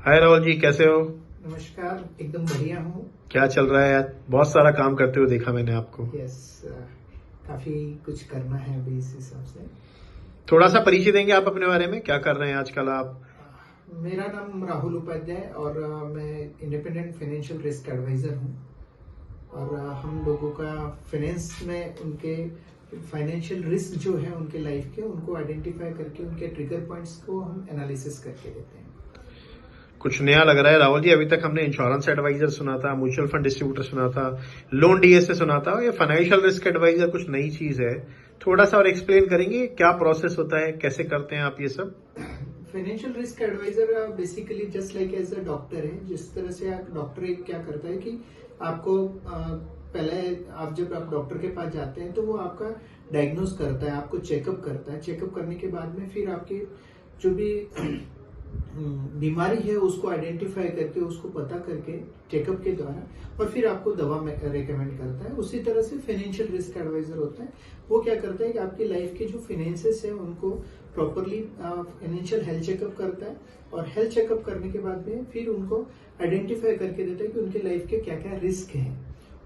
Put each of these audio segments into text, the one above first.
हाय राहुल जी, कैसे हो? नमस्कार, एकदम बढ़िया हूँ। क्या चल रहा है यार? बहुत सारा काम करते हुए देखा मैंने आपको। यस, काफी कुछ करना है अभी इस हिसाब से। थोड़ा सा परिचय देंगे आप अपने बारे में, क्या कर रहे हैं आजकल आप? मेरा नाम राहुल उपाध्याय और मैं इंडिपेंडेंट फाइनेंशियल रिस्क एडवाइजर हूँ। और हम लोगों का फाइनेंस में उनके फाइनेंशियल रिस्क जो है उनके लाइफ के, उनको आइडेंटिफाई करके उनके ट्रिगर पॉइंट्स को हम एनालिसिस करके देते हैं। कुछ नया लग रहा है राहुल जी। अभी तक हमने इंश्योरेंस एडवाइजर सुना था, म्यूचुअल फंड डिस्ट्रीब्यूटर सुना था, लोन डीएसए सुना था। ये फाइनेंशियल रिस्क एडवाइजर कुछ नई चीज है। थोड़ा सा और एक्सप्लेन करेंगे क्या प्रोसेस होता है, कैसे करते हैं आप ये सब? Financial risk adviser basically just like as a doctor है। जिस तरह से आप डॉक्टर क्या करता है कि आपको पहले जब आप डॉक्टर के पास जाते हैं तो वो आपका डायग्नोज करता है, आपको चेकअप करता है। चेकअप करने के बाद में फिर आपकी जो भी बीमारी है उसको आइडेंटिफाई करके, उसको पता करके चेकअप के द्वारा, और फिर आपको दवा में रेकमेंड करता है। उसी तरह से फाइनेंशियल रिस्क एडवाइजर होता है। वो क्या करता है कि आपकी लाइफ के जो फाइनेंसेस है उनको प्रॉपरली फाइनेंशियल हेल्थ चेकअप करता है, और हेल्थ चेकअप करने के बाद में फिर उनको आइडेंटिफाई करके देता है कि उनके लाइफ के क्या क्या रिस्क हैं,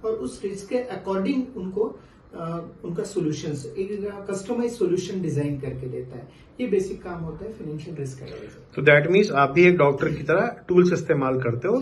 और उस रिस्क के अकॉर्डिंग उनको उनका सोल्यूशंस, एक कस्टमाइज सोल्यूशन डिजाइन करके देता है। ये बेसिक काम होता है फाइनेंशियल रिस्क एडवाइजर। तो दैट मीन्स आप भी एक डॉक्टर की तरह टूल्स इस्तेमाल करते हो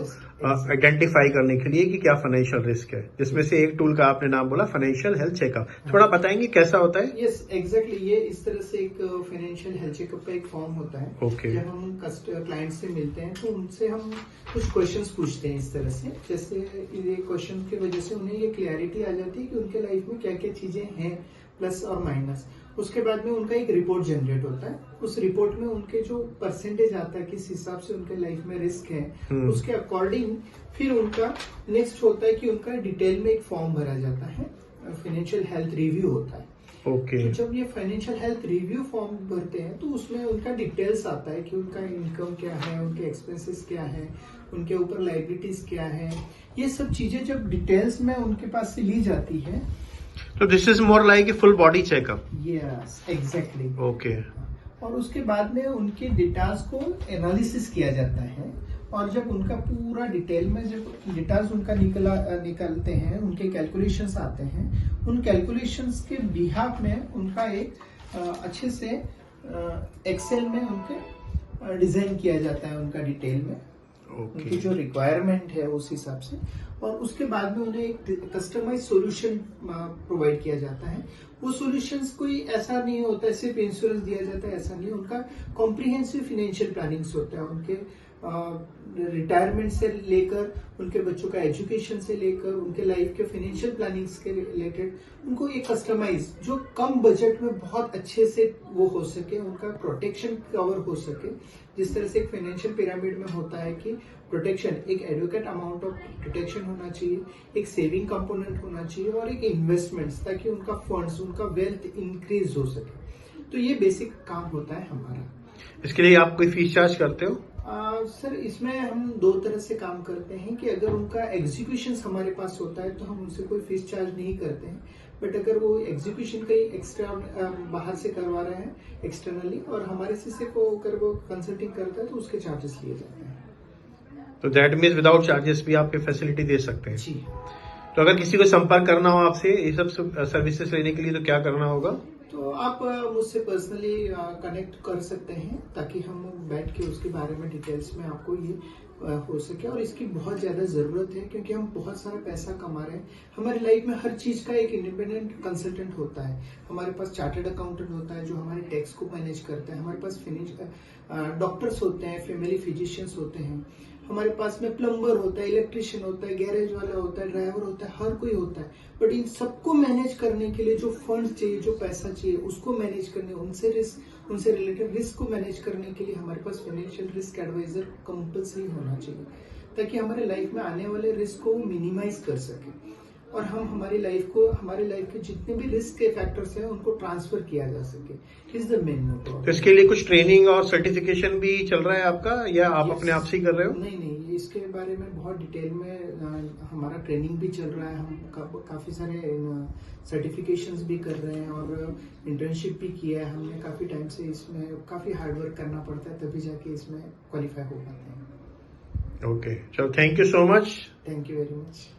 आइडेंटिफाई करने के लिए कि क्या फाइनेंशियल रिस्क है, जिसमें से एक टूल का आपने नाम बोला फाइनेंशियल हेल्थ चेकअप। थोड़ा बताएंगे कैसा होता है? Yes, exactly. ये इस तरह से एक फाइनेंशियल हेल्थ चेकअप का एक फॉर्म होता है। Okay. जब हम क्लाइंट से मिलते हैं तो उनसे हम कुछ क्वेश्चंस पूछते हैं इस तरह से, जैसे ये क्वेश्चन की वजह से उन्हें ये क्लैरिटी आ जाती है कि उनके लाइफ में क्या क्या चीजें हैं, प्लस और माइनस। उसके बाद में उनका एक रिपोर्ट जनरेट होता है। उस रिपोर्ट में उनके जो परसेंटेज आता है, किस हिसाब से उनके लाइफ में रिस्क है, उसके अकॉर्डिंग फिर उनका नेक्स्ट होता है कि उनका डिटेल में एक फॉर्म भरा जाता है, फाइनेंशियल हेल्थ रिव्यू होता है। ओके। तो जब ये फाइनेंशियल हेल्थ रिव्यू फॉर्म भरते हैं तो उसमें उनका डिटेल्स आता है कि उनका इनकम क्या है, उनके एक्सपेंसेस क्या है, उनके ऊपर लाइबिलिटीज क्या है। ये सब चीजें जब डिटेल्स में उनके पास से ली जाती है, तो this is more like a full body checkup. Yes, exactly. Okay. और उसके बाद में उनके डेटास को एनालिसिस किया जाता है, और जब उनका पूरा डिटेल में जब डेटास उनका निकलते हैं, उनके कैलकुलेशंस आते हैं, उन कैलकुलेशंस के बिहाफ में उनका एक अच्छे से एक्सेल में उनके डिजाइन किया जाता है उनका डिटेल में। उनकी जो रिक्वायरमेंट है उस हिसाब से, और उसके बाद में उन्हें एक कस्टमाइज सॉल्यूशन प्रोवाइड किया जाता है। वो सॉल्यूशंस कोई ऐसा नहीं होता है सिर्फ इंश्योरेंस दिया जाता है, ऐसा नहीं। उनका कॉम्प्रिहेंसिव फाइनेंशियल प्लानिंग्स होता है। उनके रिटायरमेंट से लेकर, उनके बच्चों का एजुकेशन से लेकर, उनके लाइफ के फाइनेंशियल प्लानिंग्स के रिलेटेड उनको एक कस्टमाइज, जो कम बजट में बहुत अच्छे से वो हो सके, उनका प्रोटेक्शन कवर हो सके। जिस तरह से एक फाइनेंशियल पिरामिड में होता है कि प्रोटेक्शन, एक एडुकेट अमाउंट ऑफ प्रोटेक्शन होना चाहिए, एक सेविंग कंपोनेंट होना चाहिए, और एक इन्वेस्टमेंट्स, ताकि उनका फंड्स, उनका वेल्थ इंक्रीज हो सके। तो ये बेसिक काम होता है हमारा। इसके लिए आप कोई फीस चार्ज करते हो? सर, इसमें हम दो तरह से काम करते हैं कि अगर उनका एग्जीक्यूशन हमारे पास होता है तो हम उनसे कोई फीस चार्ज नहीं करते हैं। बट अगर वो एग्जीक्यूशन कहीं एक्स्ट्रा बाहर से करवा रहे हैं एक्सटर्नली, और हमारे से को अगर वो कंसल्टिंग करता है तो उसके चार्जेस लिए जाते हैं। तो दैट मीन्स विदाउट चार्जेस भी आप ये फैसिलिटी दे सकते हैं? जी। तो अगर किसी को संपर्क करना हो आपसे ये सब सर्विसेज लेने के लिए तो क्या करना होगा? तो आप मुझसे पर्सनली कनेक्ट कर सकते हैं, ताकि हम बैठ के उसके बारे में डिटेल्स में आपको ये हो सके। और इसकी बहुत ज्यादा जरूरत है, क्योंकि हम बहुत सारा पैसा कमा रहे हैं। हमारी लाइफ में हर चीज का एक इंडिपेंडेंट कंसल्टेंट होता है। हमारे पास चार्टर्ड अकाउंटेंट होता है जो हमारे टैक्स को मैनेज करता है। हमारे पास डॉक्टर्स होते हैं, फैमिली फिजिशियंस होते हैं। हमारे पास में प्लम्बर होता है, इलेक्ट्रिशियन होता है, गैरेज वाला होता है, ड्राइवर होता है, हर कोई होता है। बट इन सबको मैनेज करने के लिए जो फंड चाहिए, जो पैसा चाहिए, उसको मैनेज करने, उनसे रिलेटेड रिस्क को मैनेज करने के लिए हमारे पास फाइनेंशियल रिस्क एडवाइजर कंपल्सरी होना चाहिए, ताकि हमारे लाइफ में आने वाले रिस्क को मिनिमाइज कर सके, और हम हमारे लाइफ के जितने भी रिस्क के फैक्टर्स हैं उनको ट्रांसफर किया जा सके। Is the main motive. तो इसके लिए कुछ ट्रेनिंग और सर्टिफिकेशन भी चल रहा है आपका, या आप अपने आप से ही कर रहे हो? नहीं, इसके बारे में बहुत डिटेल में हमारा ट्रेनिंग भी चल रहा है। हम काफी सारे सर्टिफिकेशंस भी कर रहे हैं, और इंटर्नशिप भी किया है हमने काफी टाइम से। इसमें काफी हार्डवर्क करना पड़ता है, तभी जाके इसमें क्वालिफाई हो पाते हैं। ओके, चलो thank you so much. Thank you very much.